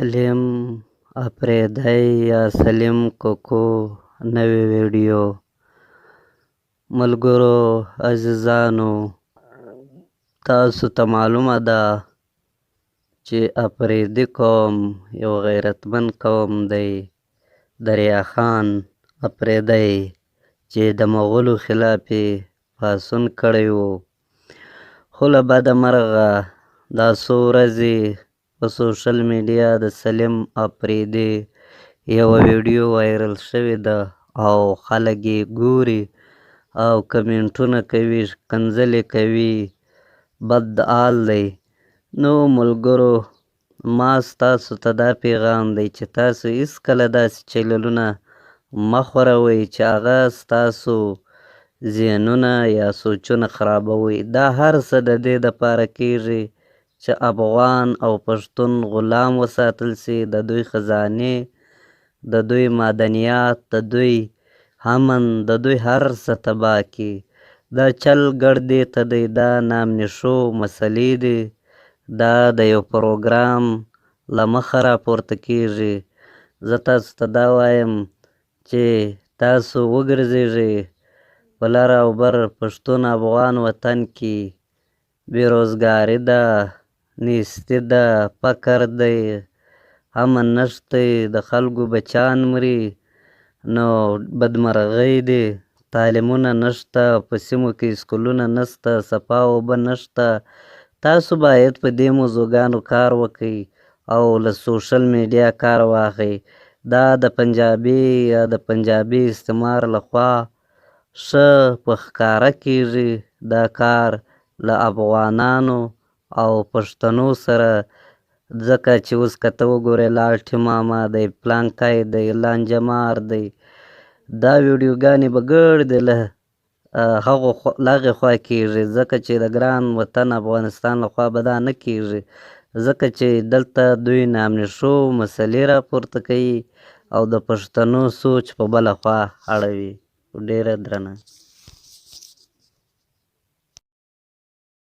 سلیم اپرېدی یا سلیم کوکو نوې ویډیو. ملګرو عزیزانو، تاسو ته معلومه ده چې اپرېدي قوم یو غیرتمند قوم دی. دریا خان اپرېدی چې د مغولو خلاف یې پاڅون کړی و، خو له بده مرغه دا څو ورځې په سوشل میډیا د سلیم اپرېدي یوه ویډیو وایرل شوې ده او خلک یې ګوري او کمنټونه کوي، ښکنځلې کوي، بد حال دی. نو ملګرو، ما ستاسو ته دا پیغام دی چې تاسو هېڅکله داسې چینلونه مه خوروئ چې هغه ستاسو ذهنونه یا سوچونه خرابوي. دا هر څه د دې دپاره کیږي چې افغان او پښتون غلام وساتل سي، د دوی خزانې، د دوی معدنیات، د دوی امن، د دوی هر څه تباه کړي. دا چل ګډ دې ته دی، دا نامنشو مسلې دي، دا د یو پروګرام له مخه راپورته کیږي. زه تاسو ته دا وایم چې تاسو وګرځېږئ په لر او بر پښتون افغان وطن کې بېروزګاري ده، نیستي ده، فقر دی، امن نشتی، د خلکو بچیان مري، نو بدمرغۍ دي، تعلیمونه نشته، په سیمو کې سکولونه نشته، صفا اوبه نشته. تاسو باید په دې موضوعګانو کار وکئ او له سوشل میډیا کار واخلئ. دا د پنجابي یا د پنجابي استعمار لخوا ښه په ښکاره کیږي. دا کار له افغانانو او پښتنو سره، ځکه چې اوس که ته وګورې لاټي ماما دی، پلانکی دی، لانجه مار دی، دا ویډیوګانې به ګردې له هغې خوا کیږي، ځکه چې د ګران وطن افغانستان لخوا به دا نه کیږي، ځکه چې دلته دوی نامنشو مسلې راپورته کوي او د پښتنو سوچ په بله خوا اړوي. ډېره درنه.